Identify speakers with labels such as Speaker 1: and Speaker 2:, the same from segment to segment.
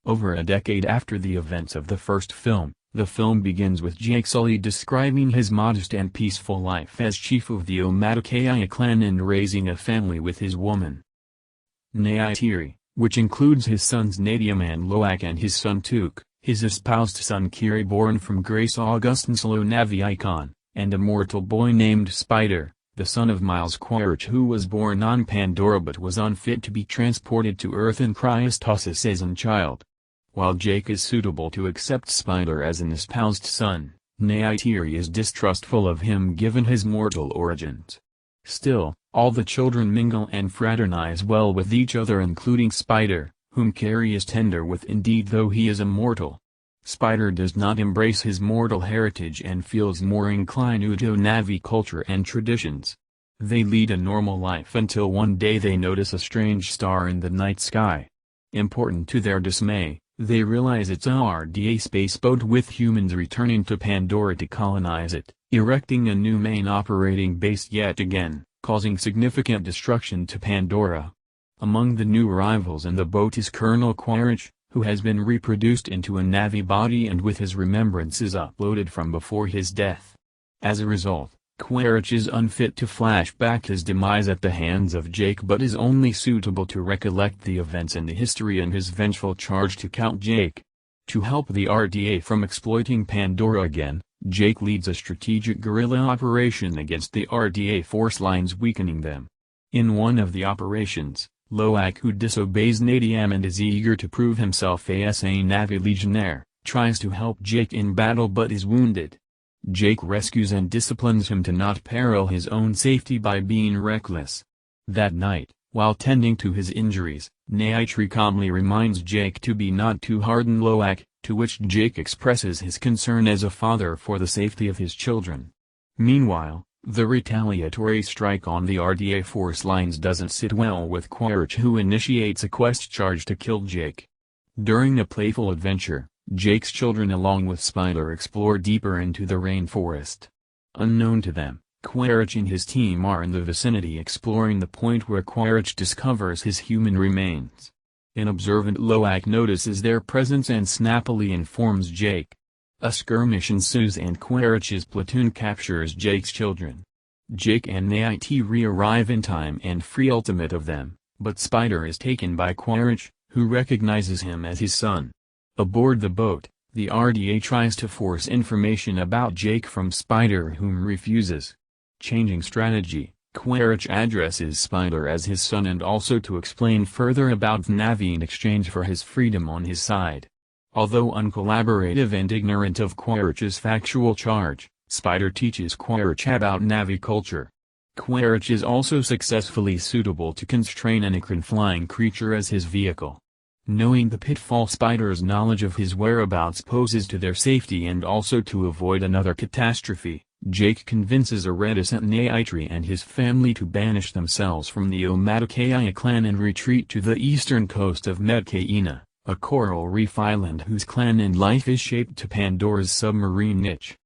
Speaker 1: Over a decade after the events of the first film, the film begins with Jake Sully describing his modest and peaceful life as chief of the Omaticaya clan and raising a family with his woman, Neytiri, which includes his sons Nadiam and Loak and his son Tuk, his espoused son Kiri born from Grace Augustine Slonavi-Icon, and a mortal boy named Spider, the son of Miles Quaritch, who was born on Pandora but was unfit to be transported to Earth in cryostasis as a child. While Jake is suitable to accept Spider as an espoused son, Neytiri is distrustful of him given his mortal origins. Still, all the children mingle and fraternize well with each other including Spider, whom Kiri is tender with indeed though he is immortal. Spider does not embrace his mortal heritage and feels more inclined to Navi culture and traditions. They lead a normal life until one day they notice a strange star in the night sky. Important to their dismay, they realize it's a RDA spaceboat with humans returning to Pandora to colonize it, erecting a new main operating base yet again, causing significant destruction to Pandora. Among the new arrivals in the boat is Colonel Quaritch, who has been reproduced into a Navi body and with his remembrances uploaded from before his death. As a result, Quaritch is unfit to flash back his demise at the hands of Jake but is only suitable to recollect the events in the history and his vengeful charge to Count Jake. To help the RDA from exploiting Pandora again, Jake leads a strategic guerrilla operation against the RDA force lines weakening them. In one of the operations, Loak, who disobeys Nadiam and is eager to prove himself as a Navi legionnaire, tries to help Jake in battle but is wounded. Jake rescues and disciplines him to not peril his own safety by being reckless. That night, while tending to his injuries, Neytiri calmly reminds Jake to be not too hard on Loak, to which Jake expresses his concern as a father for the safety of his children. Meanwhile, the retaliatory strike on the RDA force lines doesn't sit well with Quaritch, who initiates a quest charge to kill Jake. During a playful adventure, Jake's children along with Spider explore deeper into the rainforest. Unknown to them, Quaritch and his team are in the vicinity exploring the point where Quaritch discovers his human remains. An observant Loak notices their presence and snappily informs Jake. A skirmish ensues and Quaritch's platoon captures Jake's children. Jake and Neytiri arrive in time and free ultimate of them, but Spider is taken by Quaritch, who recognizes him as his son. Aboard the boat, the RDA tries to force information about Jake from Spider, whom refuses. Changing strategy, Quaritch addresses Spider as his son and also to explain further about Navi in exchange for his freedom on his side. Although uncollaborative and ignorant of Quaritch's factual charge, Spider teaches Quaritch about Navi culture. Quaritch is also successfully suitable to constrain an Icon flying creature as his vehicle. Knowing the pitfall Spider's knowledge of his whereabouts poses to their safety and also to avoid another catastrophe, Jake convinces a reticent Neytiri and his family to banish themselves from the Omaticaya clan and retreat to the eastern coast of Medcaina, a coral reef island whose clan and life is shaped to Pandora's submarine niche.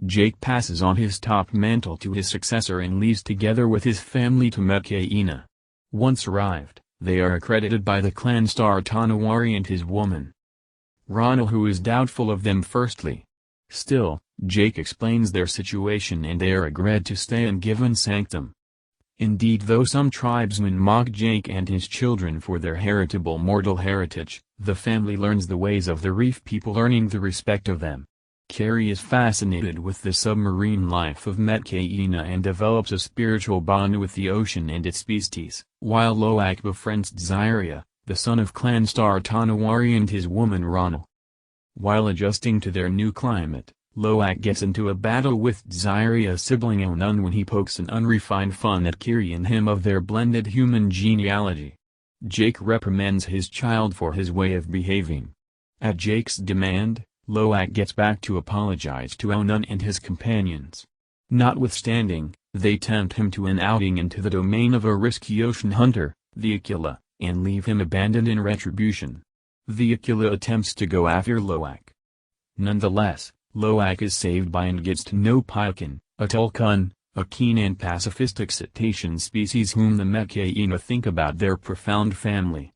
Speaker 1: Jake passes on his top mantle to his successor and leaves together with his family to Medcaina. Once arrived, they are accredited by the clan star Tanawari and his woman, Ronald, who is doubtful of them firstly. Still, Jake explains their situation and they are agreed to stay and given sanctum. Indeed, though some tribesmen mock Jake and his children for their heritable mortal heritage, the family learns the ways of the reef people, earning the respect of them. Carrie is fascinated with the submarine life of Medcaina and develops a spiritual bond with the ocean and its beasties, while Loak befriends Desiria, the son of clan star Tanawari and his woman Ronald. While adjusting to their new climate, Loak gets into a battle with Desiria's sibling Onun when he pokes an unrefined fun at Kiri and him of their blended human genealogy. Jake reprimands his child for his way of behaving. At Jake's demand, Loak gets back to apologize to Onun and his companions. Notwithstanding, they tempt him to an outing into the domain of a risky ocean hunter, the Aquila, and leave him abandoned in retribution. The Aquila attempts to go after Loak. Nonetheless, Loak is saved by and gets to know Pycon, a Tulkun, a keen and pacifistic cetacean species whom the Medcaina think about their profound family.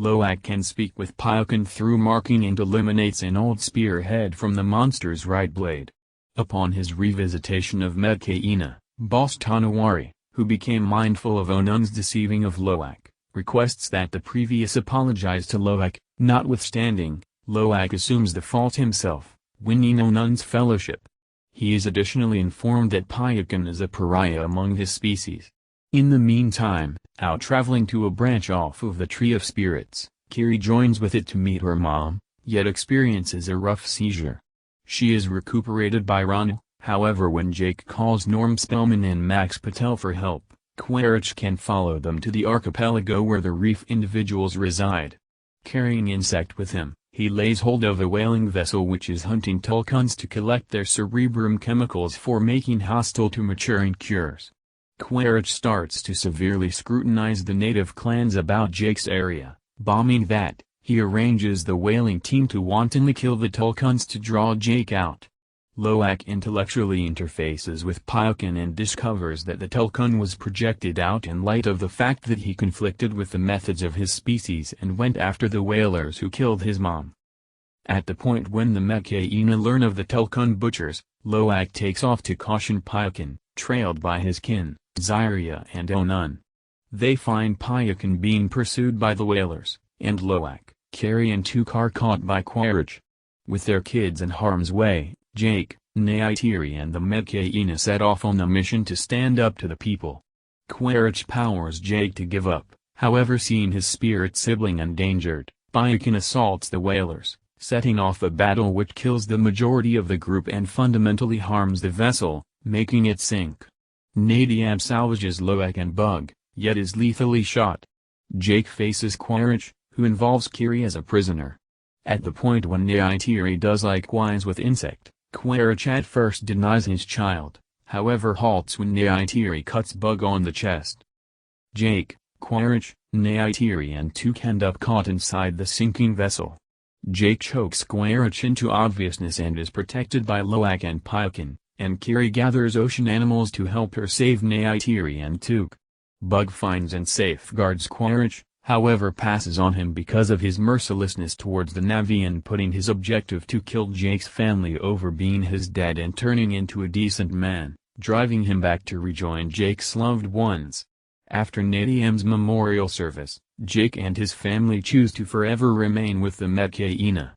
Speaker 1: Loak can speak with Pyokin through marking and eliminates an old spearhead from the monster's right blade. Upon his revisitation of Medcaina, Boss Tanawari, who became mindful of Onun's deceiving of Loak, requests that the previous apologize to Loak. Notwithstanding, Loak assumes the fault himself, winning Onun's fellowship. He is additionally informed that Pyokin is a pariah among his species. In the meantime, out traveling to a branch off of the Tree of Spirits, Kiri joins with it to meet her mom, yet experiences a rough seizure. She is recuperated by Ranu. However, when Jake calls Norm Spellman and Max Patel for help, Quaritch can follow them to the archipelago where the reef individuals reside. Carrying Insect with him, he lays hold of a whaling vessel which is hunting Tulkuns to collect their cerebrum chemicals for making hostile to maturing cures. Quaritch starts to severely scrutinize the native clans about Jake's area, bombing that. He arranges the whaling team to wantonly kill the Tulkuns to draw Jake out. Loak intellectually interfaces with Pyokin and discovers that the Tulkun was projected out in light of the fact that he conflicted with the methods of his species and went after the whalers who killed his mom. At the point when the Medcaina learn of the Tulkun butchers, Loak takes off to caution Pyokin, trailed by his kin, Zyria and Onun. They find Pyokin being pursued by the whalers, and Loak, Carrie and Tukar caught by Quaritch. With their kids in harm's way, Jake, Neytiri and the Medcaina set off on a mission to stand up to the people. Quaritch powers Jake to give up, however, seeing his spirit sibling endangered, Pyokin assaults the whalers, setting off a battle which kills the majority of the group and fundamentally harms the vessel, making it sink. Nadiab salvages Loak and Bug, yet is lethally shot. Jake faces Quaritch, who involves Kiri as a prisoner. At the point when Neytiri does likewise with Insect, Quaritch at first denies his child, however halts when Neytiri cuts Bug on the chest. Jake, Quaritch, Neytiri and Tuk end up caught inside the sinking vessel. Jake chokes Quaritch into obviousness and is protected by Loak and Pyokin, and Kiri gathers ocean animals to help her save Neytiri and Tuk. Bug finds and safeguards Quaritch, however passes on him because of his mercilessness towards the Navian, putting his objective to kill Jake's family over being his dad and turning into a decent man, driving him back to rejoin Jake's loved ones. After Nadiam's memorial service, Jake and his family choose to forever remain with the Medcaina.